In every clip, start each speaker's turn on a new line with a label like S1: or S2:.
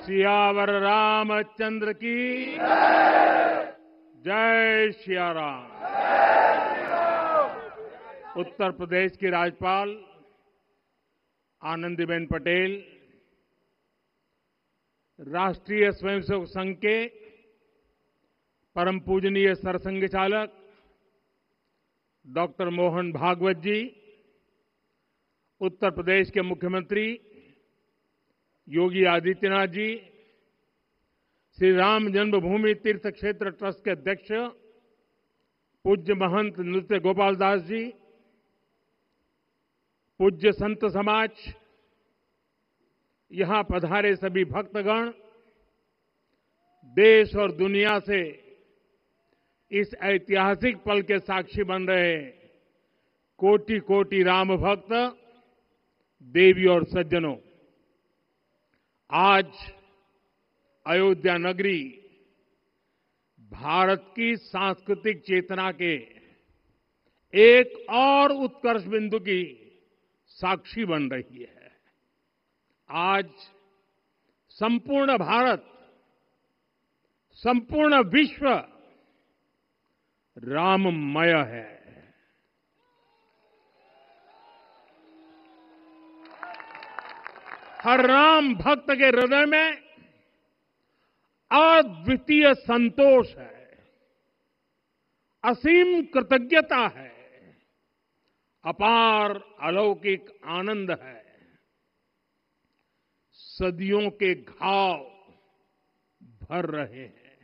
S1: सियावर रामचंद्र की जय सिया राम। उत्तर प्रदेश की राज्यपाल आनंदीबेन पटेल, राष्ट्रीय स्वयंसेवक संघ के परम पूजनीय सरसंघ चालक डॉक्टर मोहन भागवत जी, उत्तर प्रदेश के मुख्यमंत्री योगी आदित्यनाथ जी, श्री राम जन्मभूमि तीर्थ क्षेत्र ट्रस्ट के अध्यक्ष पूज्य महंत नृत्य गोपाल दास जी, पूज्य संत समाज, यहां पधारे सभी भक्तगण, देश और दुनिया से इस ऐतिहासिक पल के साक्षी बन रहे कोटि कोटि राम भक्त, देवी और सज्जनों, आज अयोध्या नगरी भारत की सांस्कृतिक चेतना के एक और उत्कर्ष बिंदु की साक्षी बन रही है। आज संपूर्ण भारत, संपूर्ण विश्व राममय है। हर राम भक्त के हृदय में अद्वितीय संतोष है, असीम कृतज्ञता है, अपार अलौकिक आनंद है। सदियों के घाव भर रहे हैं,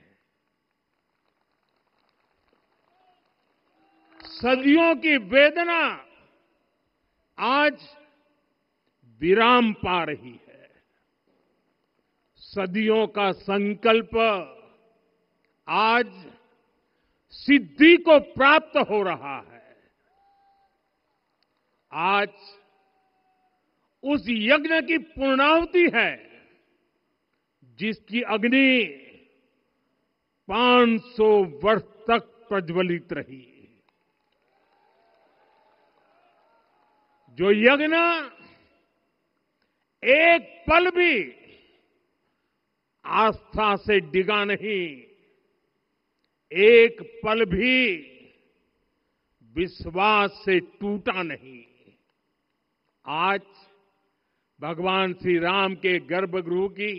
S1: सदियों की वेदना आज विराम पा रही है। सदियों का संकल्प आज सिद्धि को प्राप्त हो रहा है। आज उस यज्ञ की पूर्णाहुति है जिसकी अग्नि 500 वर्ष तक प्रज्वलित रही। जो यज्ञ एक पल भी आस्था से डिगा नहीं, एक पल भी विश्वास से टूटा नहीं। आज भगवान श्री राम के गर्भगृह की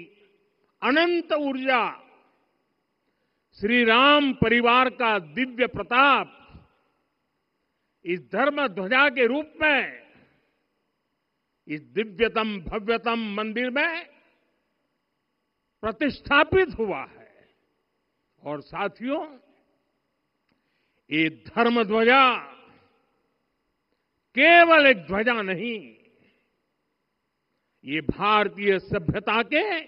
S1: अनंत ऊर्जा, श्री राम परिवार का दिव्य प्रताप इस धर्म ध्वजा के रूप में इस दिव्यतम भव्यतम मंदिर में प्रतिष्ठापित हुआ है। और साथियों, ये धर्म ध्वजा केवल एक ध्वजा नहीं, ये भारतीय सभ्यता के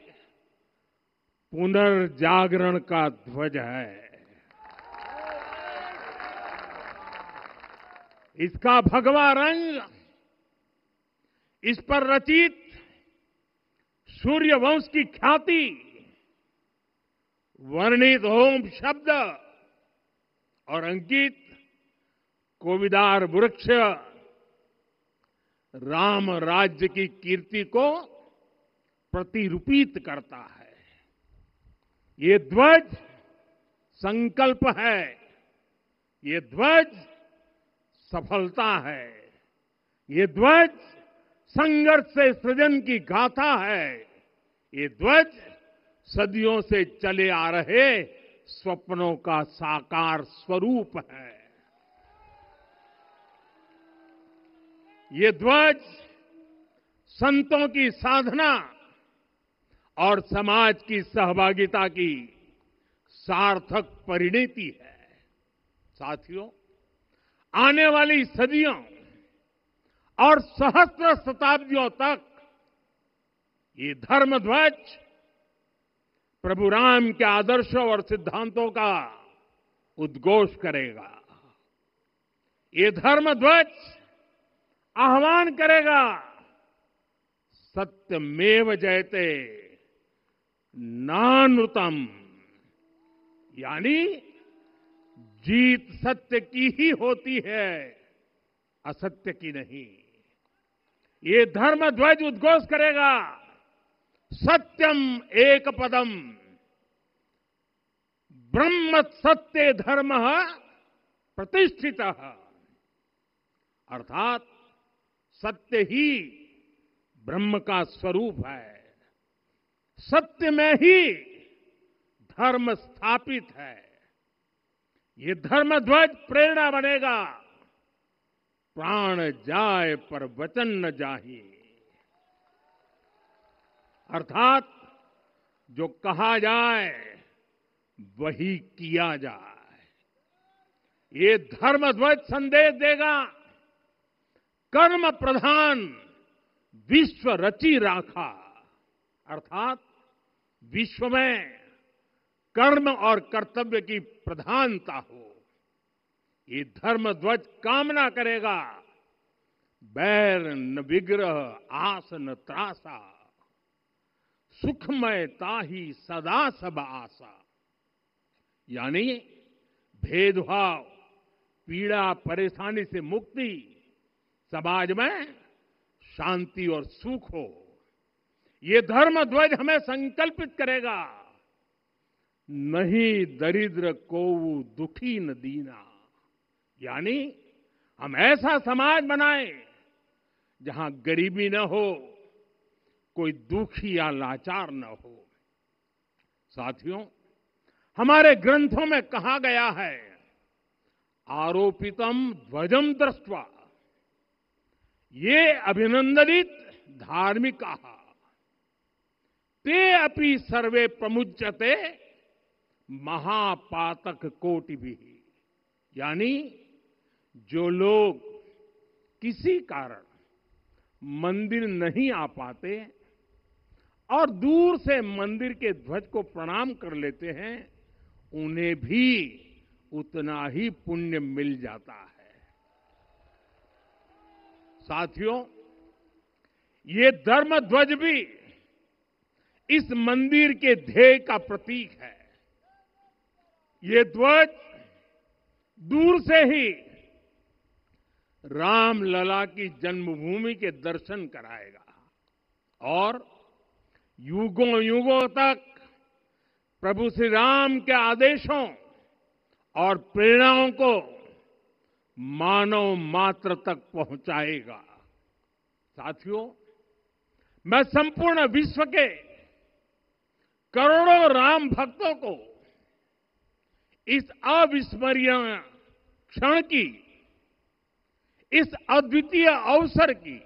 S1: पुनर्जागरण का ध्वज है। इसका भगवा रंग, इस पर रचित सूर्य वंश की ख्याति, वर्णित ओम शब्द और अंकित कोविदार वृक्ष राम राज्य की कीर्ति को प्रतिरूपित करता है। ये ध्वज संकल्प है, ये ध्वज सफलता है, ये ध्वज संघर्ष से सृजन की गाथा है, ये ध्वज सदियों से चले आ रहे स्वप्नों का साकार स्वरूप है। ये ध्वज संतों की साधना और समाज की सहभागिता की सार्थक परिणति है। साथियों, आने वाली सदियों और सहस्त्र शताब्दियों तक ये धर्म ध्वज प्रभु राम के आदर्शों और सिद्धांतों का उद्घोष करेगा। ये धर्म ध्वज आह्वान करेगा, सत्यमेव जयते नानृतम, यानी जीत सत्य की ही होती है, असत्य की नहीं। ये धर्म ध्वज उद्घोष करेगा, सत्यम एक पदम ब्रह्म सत्य धर्म प्रतिष्ठित, अर्थात सत्य ही ब्रह्म का स्वरूप है, सत्य में ही धर्म स्थापित है। ये धर्म ध्वज प्रेरणा बनेगा, प्राण जाए पर वचन न जाहि, अर्थात जो कहा जाए वही किया जाए। ये धर्म ध्वज संदेश देगा, कर्म प्रधान विश्व रची राखा, अर्थात विश्व में कर्म और कर्तव्य की प्रधानता हो। ये धर्म ध्वज कामना करेगा, बैर न विग्रह आस न त्रासा, सुखमय ताहि सदा सब आशा। यानी भेदभाव, पीड़ा, परेशानी से मुक्ति, समाज में शांति और सुख हो। ये धर्म ध्वज हमें संकल्पित करेगा, नहीं दरिद्र कोउ दुखी न दीना, यानी हम ऐसा समाज बनाएं जहां गरीबी न हो, कोई दुखी या लाचार न हो। साथियों, हमारे ग्रंथों में कहा गया है, आरोपितम ध्वजम दृष्ट्वा ये अभिनंदनित धार्मिका ते अपि सर्वे प्रमुच्यते महापातक कोटि भी, यानी जो लोग किसी कारण मंदिर नहीं आ पाते और दूर से मंदिर के ध्वज को प्रणाम कर लेते हैं, उन्हें भी उतना ही पुण्य मिल जाता है। साथियों, ये धर्म ध्वज भी इस मंदिर के ध्येय का प्रतीक है। ये ध्वज दूर से ही रामलला की जन्मभूमि के दर्शन कराएगा और युगों युगों तक प्रभु श्री राम के आदेशों और प्रेरणाओं को मानव मात्र तक पहुंचाएगा। साथियों, मैं संपूर्ण विश्व के करोड़ों राम भक्तों को इस अविस्मरणीय क्षण की, इस अद्वितीय अवसर की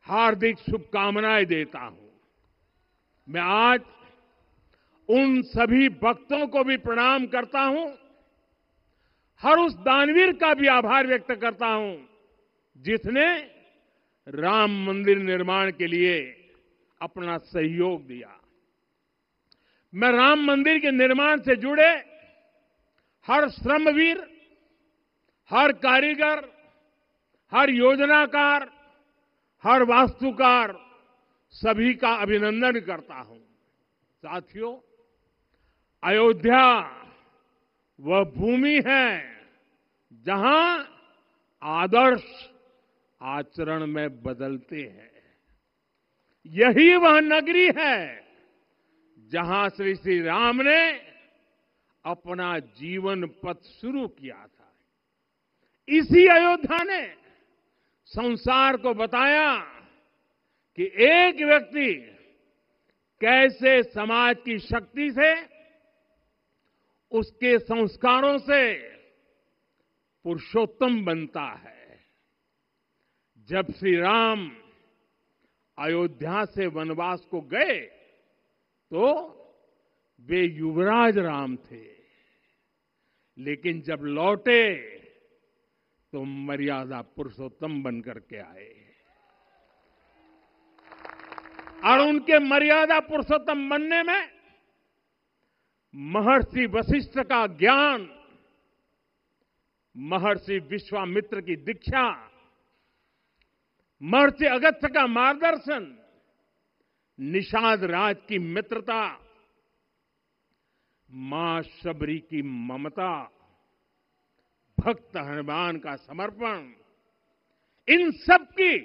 S1: हार्दिक शुभकामनाएं देता हूं। मैं आज उन सभी भक्तों को भी प्रणाम करता हूं, हर उस दानवीर का भी आभार व्यक्त करता हूं जिसने राम मंदिर निर्माण के लिए अपना सहयोग दिया। मैं राम मंदिर के निर्माण से जुड़े हर श्रमवीर, हर कारीगर, हर योजनाकार, हर वास्तुकार, सभी का अभिनंदन करता हूं। साथियों, अयोध्या वह भूमि है जहां आदर्श आचरण में बदलते हैं। यही वह नगरी है जहां श्री श्री राम ने अपना जीवन पथ शुरू किया था। इसी अयोध्या ने संसार को बताया कि एक व्यक्ति कैसे समाज की शक्ति से, उसके संस्कारों से पुरुषोत्तम बनता है। जब श्री राम अयोध्या से वनवास को गए तो वे युवराज राम थे, लेकिन जब लौटे तो मर्यादा पुरुषोत्तम बनकर के आए और उनके मर्यादा पुरुषोत्तम बनने में महर्षि वशिष्ठ का ज्ञान, महर्षि विश्वामित्र की दीक्षा, महर्षि अगस्त्य का मार्गदर्शन, निषाद राज की मित्रता, मां शबरी की ममता, भक्त हनुमान का समर्पण, इन सब की,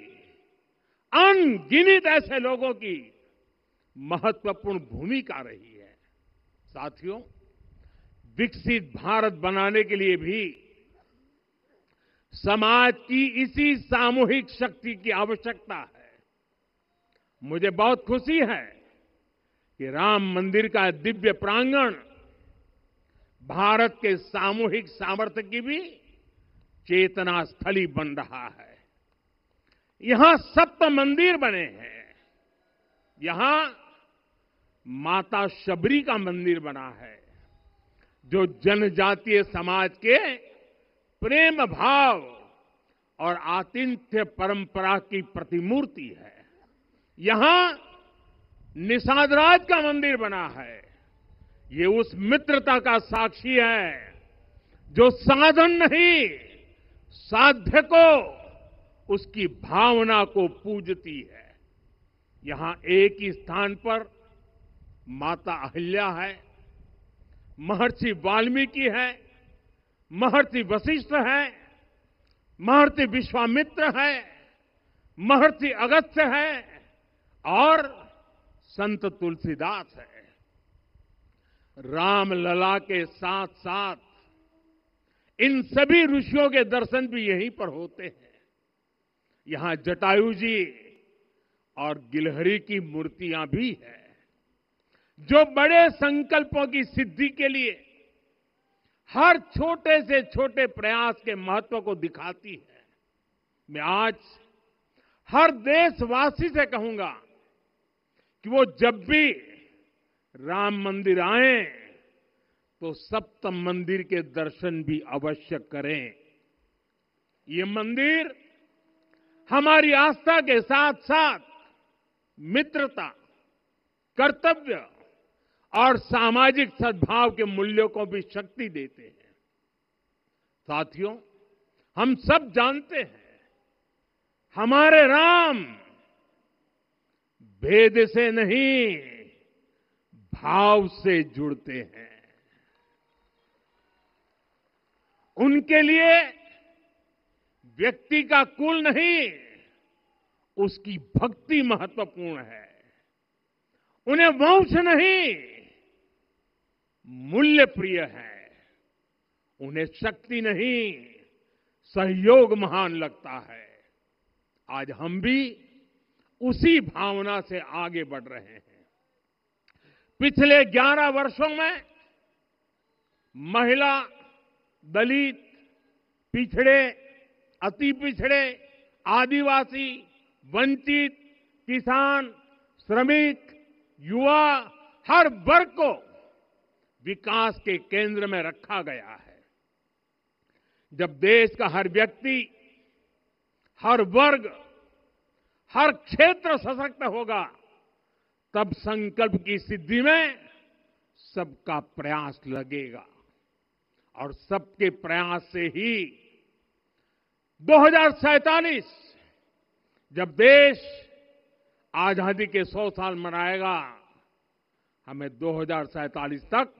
S1: अनगिनत ऐसे लोगों की महत्वपूर्ण भूमिका रही है। साथियों, विकसित भारत बनाने के लिए भी समाज की इसी सामूहिक शक्ति की आवश्यकता है। मुझे बहुत खुशी है कि राम मंदिर का दिव्य प्रांगण भारत के सामूहिक सामर्थ्य की भी चेतना स्थली बन रहा है। यहां 7 मंदिर बने हैं। यहां माता शबरी का मंदिर बना है, जो जनजातीय समाज के प्रेम भाव और आतिथ्य परंपरा की प्रतिमूर्ति है। यहां निषादराज का मंदिर बना है। ये उस मित्रता का साक्षी है जो साधन नहीं, साध्य को, उसकी भावना को पूजती है। यहां एक ही स्थान पर माता अहिल्या है, महर्षि वाल्मीकि है, महर्षि वशिष्ठ है, महर्षि विश्वामित्र है, महर्षि अगस्त्य है और संत तुलसीदास है। रामलला के साथ साथ इन सभी ऋषियों के दर्शन भी यहीं पर होते हैं। यहां जटायु जी और गिलहरी की मूर्तियां भी है, जो बड़े संकल्पों की सिद्धि के लिए हर छोटे से छोटे प्रयास के महत्व को दिखाती है। मैं आज हर देशवासी से कहूंगा कि वो जब भी राम मंदिर आए तो सप्त मंदिर के दर्शन भी अवश्य करें। ये मंदिर हमारी आस्था के साथ साथ मित्रता, कर्तव्य और सामाजिक सद्भाव के मूल्यों को भी शक्ति देते हैं। साथियों, हम सब जानते हैं हमारे राम भेद से नहीं, भाव से जुड़ते हैं। उनके लिए व्यक्ति का कुल नहीं, उसकी भक्ति महत्वपूर्ण है। उन्हें वंश नहीं, मूल्य प्रिय है। उन्हें शक्ति नहीं, सहयोग महान लगता है। आज हम भी उसी भावना से आगे बढ़ रहे हैं। पिछले 11 वर्षों में महिला, दलित, पिछड़े, अति पिछड़े, आदिवासी, वंचित, किसान, श्रमिक, युवा, हर वर्ग को विकास के केंद्र में रखा गया है। जब देश का हर व्यक्ति, हर वर्ग, हर क्षेत्र सशक्त होगा, तब संकल्प की सिद्धि में सबका प्रयास लगेगा। और सबके प्रयास से ही 2047 जब देश आजादी के 100 साल मनाएगा, हमें 2047 तक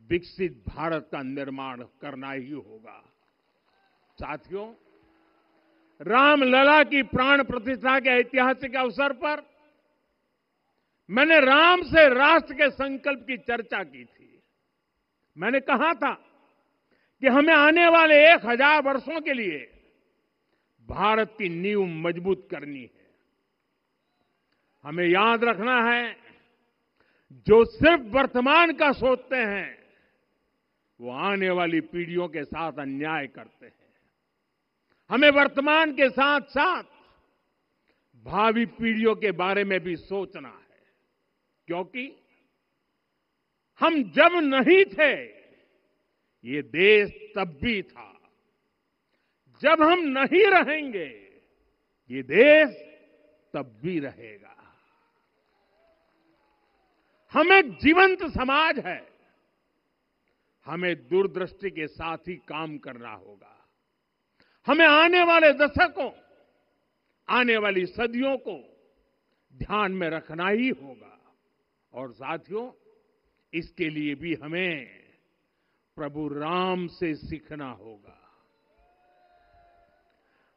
S1: विकसित भारत का निर्माण करना ही होगा। साथियों, रामलला की प्राण प्रतिष्ठा के ऐतिहासिक अवसर पर मैंने राम से राष्ट्र के संकल्प की चर्चा की थी। मैंने कहा था कि हमें आने वाले 1000 वर्षों के लिए भारत की नींव मजबूत करनी है। हमें याद रखना है, जो सिर्फ वर्तमान का सोचते हैं वो आने वाली पीढ़ियों के साथ अन्याय करते हैं। हमें वर्तमान के साथ साथ भावी पीढ़ियों के बारे में भी सोचना है, क्योंकि हम जब नहीं थे ये देश तब भी था, जब हम नहीं रहेंगे ये देश तब भी रहेगा। हम एक जीवंत समाज है, हमें दूरदृष्टि के साथ ही काम करना होगा। हमें आने वाले दशकों, आने वाली सदियों को ध्यान में रखना ही होगा। और साथियों, इसके लिए भी हमें प्रभु राम से सीखना होगा।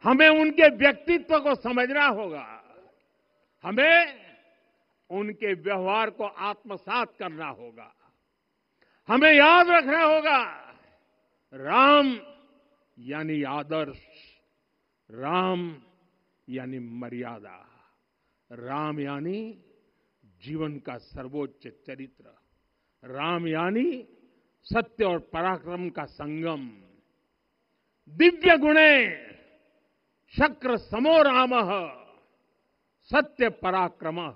S1: हमें उनके व्यक्तित्व को समझना होगा। हमें उनके व्यवहार को आत्मसात करना होगा। हमें याद रखना होगा, राम यानी आदर्श, राम यानी मर्यादा, राम यानी जीवन का सर्वोच्च चरित्र, राम यानी सत्य और पराक्रम का संगम। दिव्य गुणे शक्र समो रामः सत्य पराक्रमः।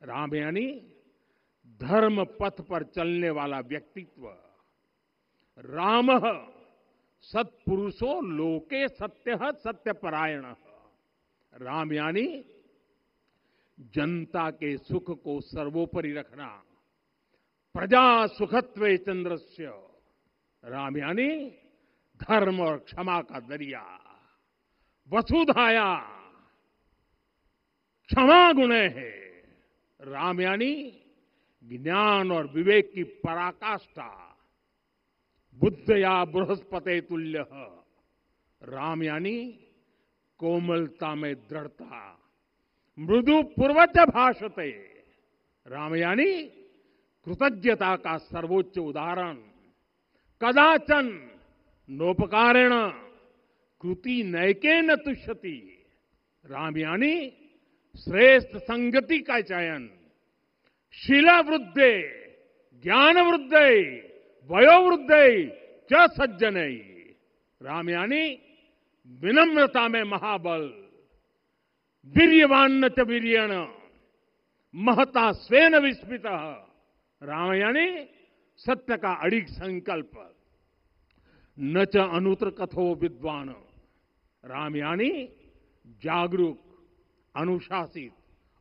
S1: राम यानी धर्म पथ पर चलने वाला व्यक्तित्व। रामः सत्पुरुषो लोके सत्यः सत्यपरायणः। राम यानी जनता के सुख को सर्वोपरि रखना, प्रजा सुखत्वे चंद्रस्य। राम यानी धर्म और क्षमा का दरिया। वसुधाया क्षमा गुणे है। राम यानी ज्ञान और विवेक की पराकाष्ठा। बुद्धया बृहस्पते तुल्य। राम यानी कोमलता में दृढ़ता। मृदु पूर्वज भाषते। राम यानी कृतज्ञता का सर्वोच्च उदाहरण। कदाचन नोपकारेण कृति नैकेन तुष्यति। राम यानी श्रेष्ठ संगति का चयन। शीला वृद्धे ज्ञान वृद्धे वयोवृद्धे च सज्जने। राम यानी विनम्रता में महाबल। वीर्यवान च वीर्यण महता स्वेन विस्मितः। राम यानी सत्य का अडिग संकल्प। न च अनुत्र कथो विद्वान। राम यानी जागरूक, अनुशासित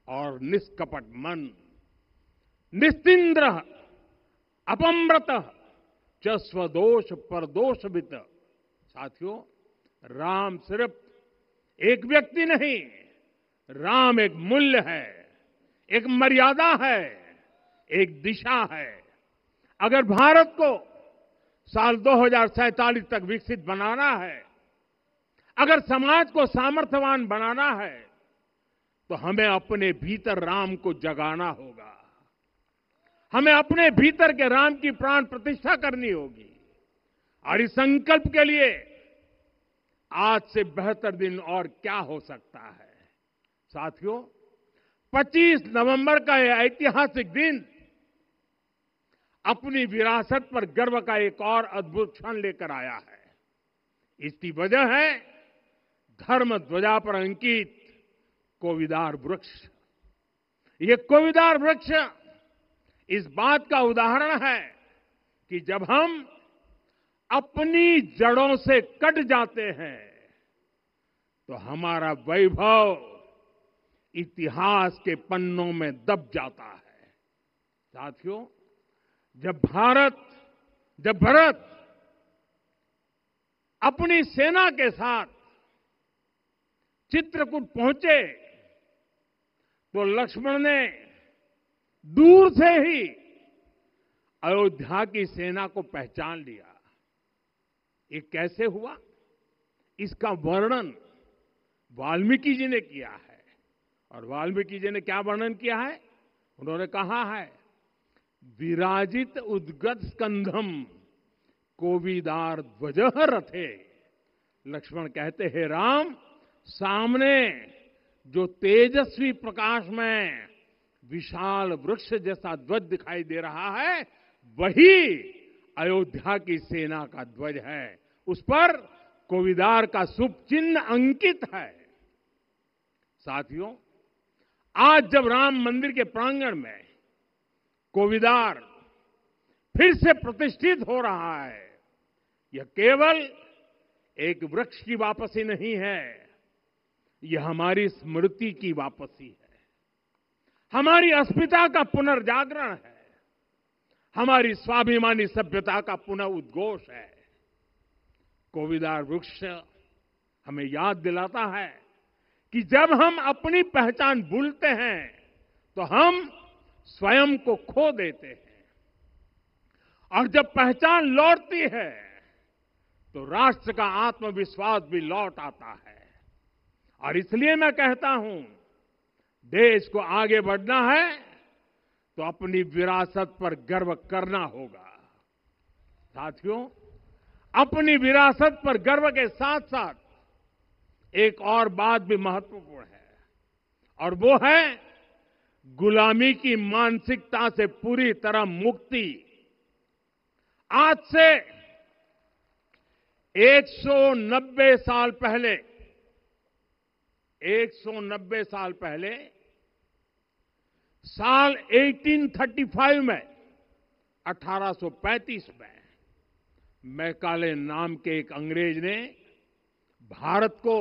S1: और निष्कपट मन। निस्तिंद्र अपम्रत च स्वदोष परदोषवित। साथियों, राम सिर्फ एक व्यक्ति नहीं, राम एक मूल्य है, एक मर्यादा है, एक दिशा है। अगर भारत को साल 2047 तक विकसित बनाना है, अगर समाज को सामर्थ्यवान बनाना है, तो हमें अपने भीतर राम को जगाना होगा। हमें अपने भीतर के राम की प्राण प्रतिष्ठा करनी होगी। और इस संकल्प के लिए आज से बेहतर दिन और क्या हो सकता है। साथियों, 25 नवंबर का यह ऐतिहासिक दिन अपनी विरासत पर गर्व का एक और अद्भुत क्षण लेकर आया है। इसकी वजह है धर्म ध्वजा पर अंकित कोविदार वृक्ष। ये कोविदार वृक्ष इस बात का उदाहरण है कि जब हम अपनी जड़ों से कट जाते हैं तो हमारा वैभव इतिहास के पन्नों में दब जाता है। साथियों, जब भरत अपनी सेना के साथ चित्रकूट पहुंचे तो लक्ष्मण ने दूर से ही अयोध्या की सेना को पहचान लिया। ये कैसे हुआ, इसका वर्णन वाल्मीकि जी ने किया है। और वाल्मीकि जी ने क्या वर्णन किया है? उन्होंने कहा है, विराजित उद्गत स्कंधम कोविदार ध्वजः रथे। लक्ष्मण कहते हैं, राम, सामने जो तेजस्वी प्रकाश में विशाल वृक्ष जैसा ध्वज दिखाई दे रहा है, वही अयोध्या की सेना का ध्वज है। उस पर कोविदार का शुभ चिन्ह अंकित है। साथियों, आज जब राम मंदिर के प्रांगण में कोविदार फिर से प्रतिष्ठित हो रहा है, यह केवल एक वृक्ष की वापसी नहीं है, यह हमारी स्मृति की वापसी है, हमारी अस्मिता का पुनर्जागरण है, हमारी स्वाभिमानी सभ्यता का पुनः उद्घोष है। कोविदार वृक्ष हमें याद दिलाता है कि जब हम अपनी पहचान भूलते हैं तो हम स्वयं को खो देते हैं, और जब पहचान लौटती है तो राष्ट्र का आत्मविश्वास भी लौट आता है। और इसलिए मैं कहता हूं, देश को आगे बढ़ना है तो अपनी विरासत पर गर्व करना होगा। साथियों, अपनी विरासत पर गर्व के साथ साथ एक और बात भी महत्वपूर्ण है, और वो है गुलामी की मानसिकता से पूरी तरह मुक्ति। आज से 190 साल पहले 190 साल पहले साल 1835 में 1835 में मैकाले नाम के एक अंग्रेज ने भारत को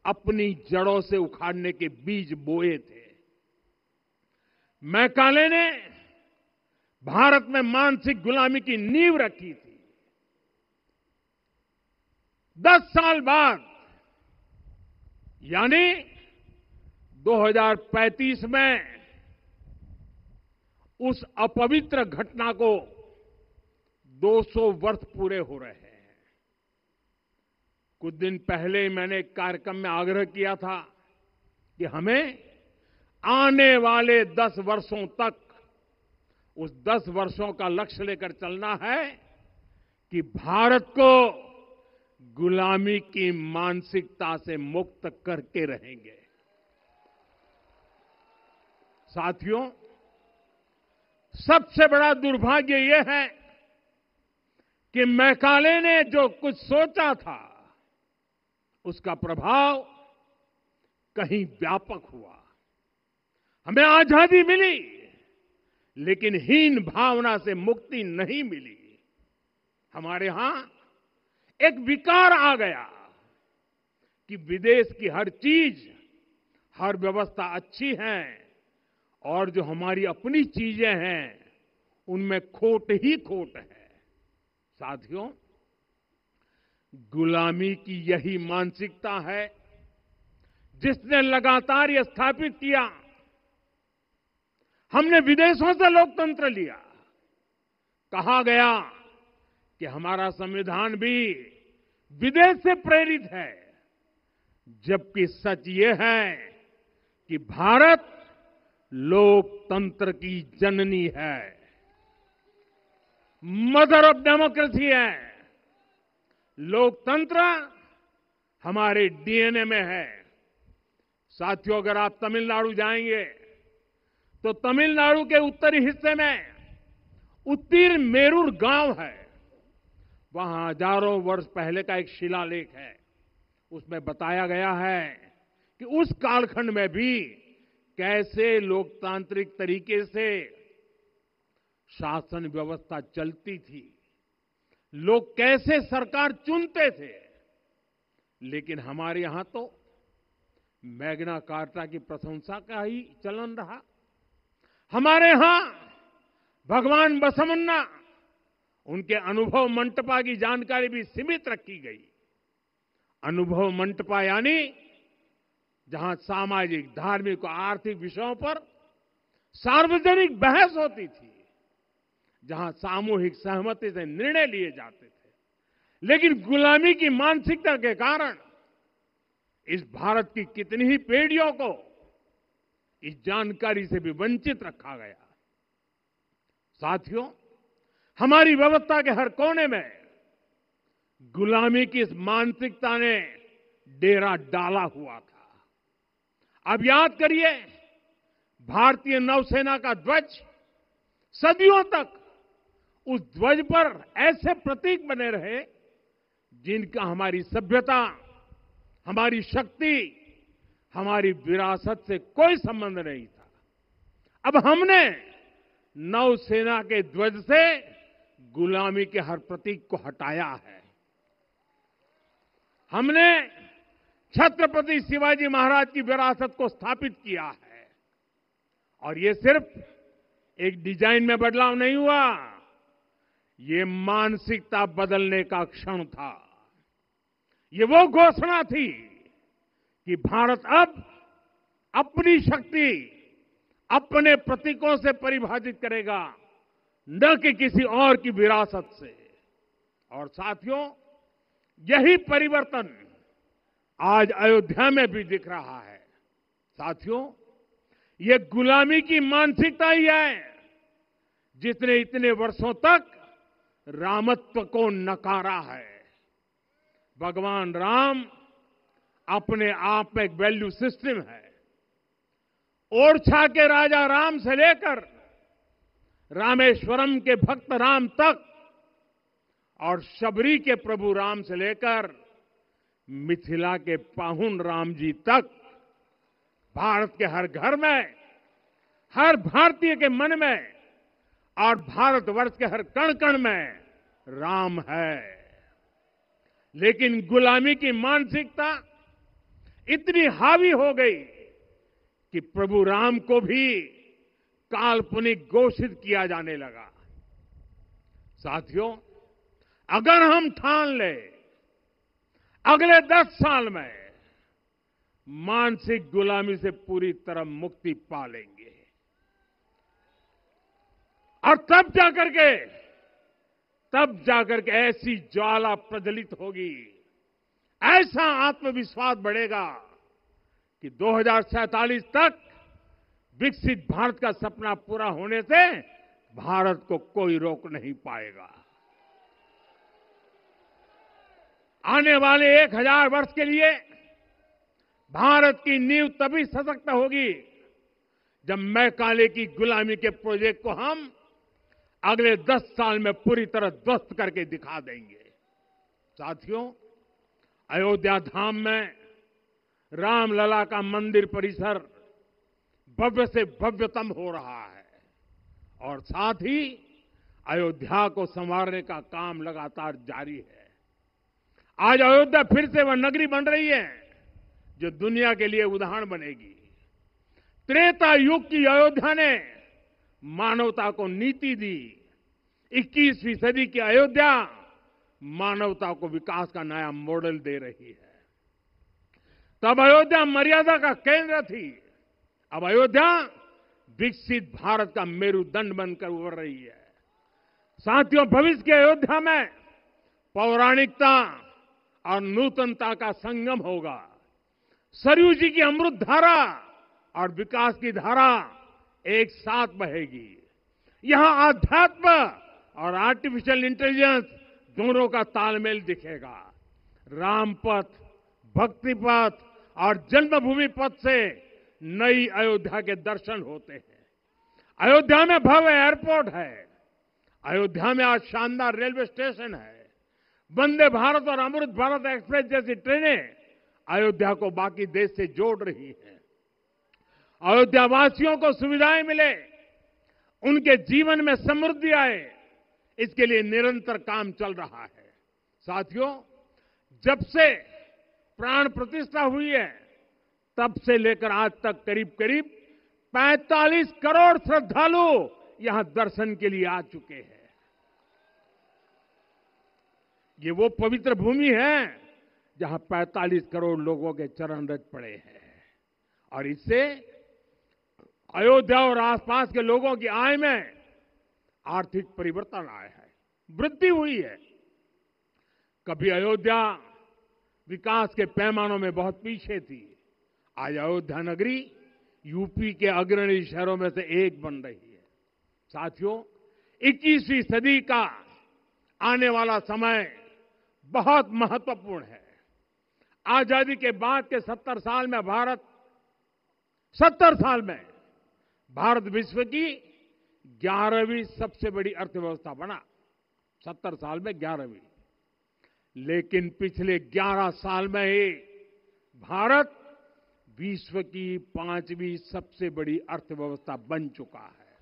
S1: अपनी जड़ों से उखाड़ने के बीज बोए थे। मैकाले ने भारत में मानसिक गुलामी की नींव रखी थी। 10 साल बाद यानी 2035 में उस अपवित्र घटना को 200 वर्ष पूरे हो रहे हैं। कुछ दिन पहले मैंने एक कार्यक्रम में आग्रह किया था कि हमें आने वाले 10 वर्षों तक उस 10 वर्षों का लक्ष्य लेकर चलना है कि भारत को गुलामी की मानसिकता से मुक्त करके रहेंगे। साथियों, सबसे बड़ा दुर्भाग्य यह है कि मैकाले ने जो कुछ सोचा था उसका प्रभाव कहीं व्यापक हुआ। हमें आजादी मिली, लेकिन हीन भावना से मुक्ति नहीं मिली। हमारे यहां एक विकार आ गया कि विदेश की हर चीज, हर व्यवस्था अच्छी है और जो हमारी अपनी चीजें हैं उनमें खोट ही खोट है। साथियों, गुलामी की यही मानसिकता है जिसने लगातार यह स्थापित किया। हमने विदेशों से लोकतंत्र लिया। कहा गया कि हमारा संविधान भी विदेश से प्रेरित है, जबकि सच ये है कि भारत लोकतंत्र की जननी है, मदर ऑफ डेमोक्रेसी है। लोकतंत्र हमारे डीएनए में है। साथियों, अगर आप तमिलनाडु जाएंगे तो तमिलनाडु के उत्तरी हिस्से में उतिरमेरूर गांव है। वहां हजारों वर्ष पहले का एक शिलालेख है। उसमें बताया गया है कि उस कालखंड में भी कैसे लोकतांत्रिक तरीके से शासन व्यवस्था चलती थी, लोग कैसे सरकार चुनते थे। लेकिन हमारे यहां तो मैग्ना कार्टा की प्रशंसा का ही चलन रहा। हमारे यहां भगवान बसवन्ना, उनके अनुभव मंटपा की जानकारी भी सीमित रखी गई। अनुभव मंटपा यानी जहां सामाजिक, धार्मिक और आर्थिक विषयों पर सार्वजनिक बहस होती थी, जहां सामूहिक सहमति से निर्णय लिए जाते थे। लेकिन गुलामी की मानसिकता के कारण इस भारत की कितनी ही पीढ़ियों को इस जानकारी से भी वंचित रखा गया। साथियों, हमारी व्यवस्था के हर कोने में गुलामी की इस मानसिकता ने डेरा डाला हुआ था। अब याद करिए, भारतीय नौसेना का ध्वज सदियों तक उस ध्वज पर ऐसे प्रतीक बने रहे जिनका हमारी सभ्यता, हमारी शक्ति, हमारी विरासत से कोई संबंध नहीं था। अब हमने नौसेना के ध्वज से गुलामी के हर प्रतीक को हटाया है। हमने छत्रपति शिवाजी महाराज की विरासत को स्थापित किया है। और ये सिर्फ एक डिजाइन में बदलाव नहीं हुआ, ये मानसिकता बदलने का क्षण था। ये वो घोषणा थी कि भारत अब अपनी शक्ति अपने प्रतीकों से परिभाषित करेगा, न कि किसी और की विरासत से। और साथियों, यही परिवर्तन आज अयोध्या में भी दिख रहा है। साथियों, ये गुलामी की मानसिकता ही है जिसने इतने वर्षों तक रामत्व को नकारा है। भगवान राम अपने आप में एक वैल्यू सिस्टम है। ओरछा के राजा राम से लेकर रामेश्वरम के भक्त राम तक और शबरी के प्रभु राम से लेकर मिथिला के पाहुन राम जी तक भारत के हर घर में, हर भारतीय के मन में और भारतवर्ष के हर कण कण में राम है। लेकिन गुलामी की मानसिकता इतनी हावी हो गई कि प्रभु राम को भी काल्पनिक घोषित किया जाने लगा। साथियों, अगर हम ठान लें अगले 10 साल में मानसिक गुलामी से पूरी तरह मुक्ति पा लेंगे और तब जाकर के ऐसी ज्वाला प्रज्वलित होगी, ऐसा आत्मविश्वास बढ़ेगा कि 2047 तक विकसित भारत का सपना पूरा होने से भारत को कोई रोक नहीं पाएगा। आने वाले 1000 वर्ष के लिए भारत की नींव तभी सशक्त होगी जब मैकाले की गुलामी के प्रोजेक्ट को हम अगले 10 साल में पूरी तरह ध्वस्त करके दिखा देंगे। साथियों, अयोध्या धाम में रामलला का मंदिर परिसर भव्य से भव्यतम हो रहा है और साथ ही अयोध्या को संवारने का काम लगातार जारी है। आज अयोध्या फिर से वह नगरी बन रही है जो दुनिया के लिए उदाहरण बनेगी। त्रेता युग की अयोध्या ने मानवता को नीति दी। 21वीं सदी की अयोध्या मानवता को विकास का नया मॉडल दे रही है। तब अयोध्या मर्यादा का केंद्र थी, अब अयोध्या विकसित भारत का मेरुदंड बनकर उभर रही है। साथियों, भविष्य की अयोध्या में पौराणिकता और नूतनता का संगम होगा। सरयू जी की अमृत धारा और विकास की धारा एक साथ बहेगी। यहां आध्यात्म और आर्टिफिशियल इंटेलिजेंस दोनों का तालमेल दिखेगा। राम पथ, भक्ति पथ और जन्मभूमि पथ से नई अयोध्या के दर्शन होते हैं। अयोध्या में भव्य एयरपोर्ट है। अयोध्या में आज शानदार रेलवे स्टेशन है। वंदे भारत और अमृत भारत एक्सप्रेस जैसी ट्रेनें अयोध्या को बाकी देश से जोड़ रही हैं। अयोध्या वासियों को सुविधाएं मिले, उनके जीवन में समृद्धि आए, इसके लिए निरंतर काम चल रहा है। साथियों, जब से प्राण प्रतिष्ठा हुई है तब से लेकर आज तक करीब 45 करोड़ श्रद्धालु यहां दर्शन के लिए आ चुके हैं। ये वो पवित्र भूमि है जहां 45 करोड़ लोगों के चरण रज पड़े हैं और इससे अयोध्या और आसपास के लोगों की आय में आर्थिक परिवर्तन आया है, वृद्धि हुई है। कभी अयोध्या विकास के पैमानों में बहुत पीछे थी, आज अयोध्या नगरी यूपी के अग्रणी शहरों में से एक बन रही है। साथियों, 21वीं सदी का आने वाला समय बहुत महत्वपूर्ण है। आजादी के बाद के 70 साल में भारत विश्व की 11वीं सबसे बड़ी अर्थव्यवस्था बना। 70 साल में 11वीं। लेकिन पिछले 11 साल में ही भारत विश्व की 5वीं सबसे बड़ी अर्थव्यवस्था बन चुका है।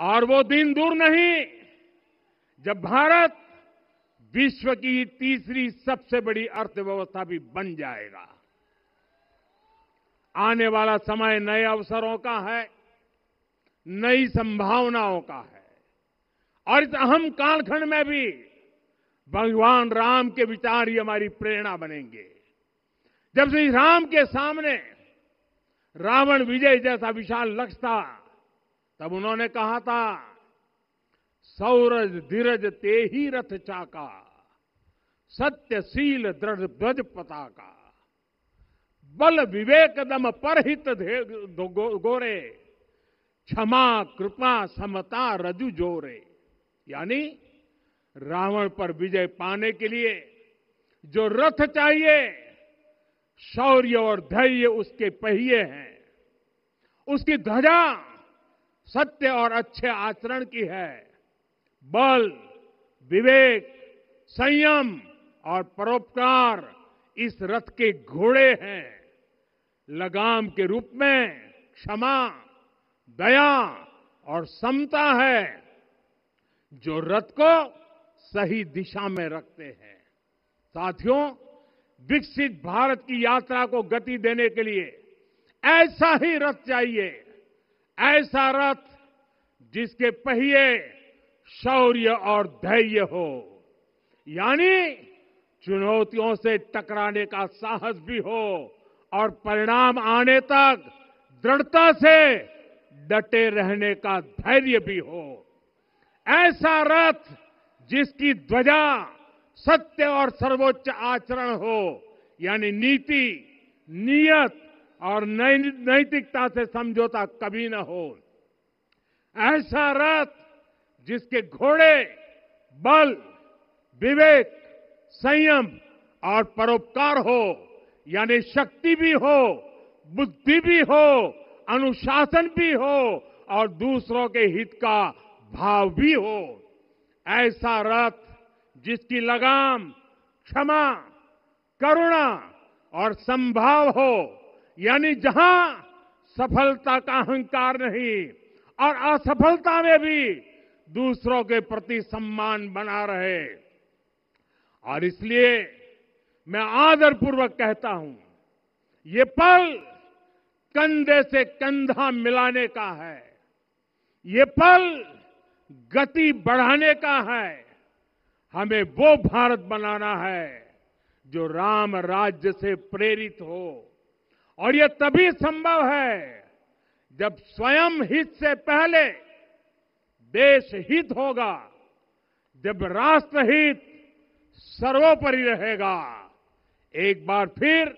S1: और वो दिन दूर नहीं जब भारत विश्व की 3री सबसे बड़ी अर्थव्यवस्था भी बन जाएगा। आने वाला समय नए अवसरों का है, नई संभावनाओं का है और इस अहम कालखंड में भी भगवान राम के विचार ही हमारी प्रेरणा बनेंगे। जब श्री राम के सामने रावण विजय जैसा विशाल लक्ष्य था, तब उन्होंने कहा था, सौरज धीरज ते ही रथ चाका, सत्यशील दृढ़ ध्वज पताका। बल विवेक दम परहित गोरे, क्षमा कृपा समता रजु जोरे। यानी रावण पर विजय पाने के लिए जो रथ चाहिए, शौर्य और धैर्य उसके पहिए हैं, उसकी ध्वजा सत्य और अच्छे आचरण की है। बल, विवेक, संयम और परोपकार इस रथ के घोड़े हैं। लगाम के रूप में क्षमा, दया और समता है, जो रथ को सही दिशा में रखते हैं। साथियों, विकसित भारत की यात्रा को गति देने के लिए ऐसा ही रथ चाहिए, ऐसा रथ जिसके पहिए शौर्य और धैर्य हो, यानी चुनौतियों से टकराने का साहस भी हो और परिणाम आने तक दृढ़ता से डटे रहने का धैर्य भी हो। ऐसा रथ जिसकी ध्वजा सत्य और सर्वोच्च आचरण हो, यानी नीति, नियत और नैतिकता से समझौता कभी न हो। ऐसा रथ जिसके घोड़े बल, विवेक, संयम और परोपकार हो, यानी शक्ति भी हो, बुद्धि भी हो, अनुशासन भी हो और दूसरों के हित का भाव भी हो। ऐसा रथ जिसकी लगाम क्षमा, करुणा और संभाव हो, यानी जहां सफलता का अहंकार नहीं और असफलता में भी दूसरों के प्रति सम्मान बना रहे। और इसलिए मैं आदरपूर्वक कहता हूं, ये पल कंधे से कंधा मिलाने का है, ये पल गति बढ़ाने का है। हमें वो भारत बनाना है जो राम राज्य से प्रेरित हो, और ये तभी संभव है जब स्वयं हित से पहले देश हित होगा, जब राष्ट्र हित सर्वोपरि रहेगा। एक बार फिर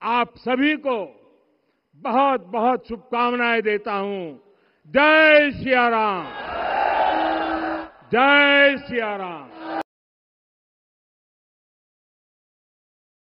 S1: आप सभी को बहुत बहुत शुभकामनाएं देता हूं। जय सिया राम, जय सिया राम।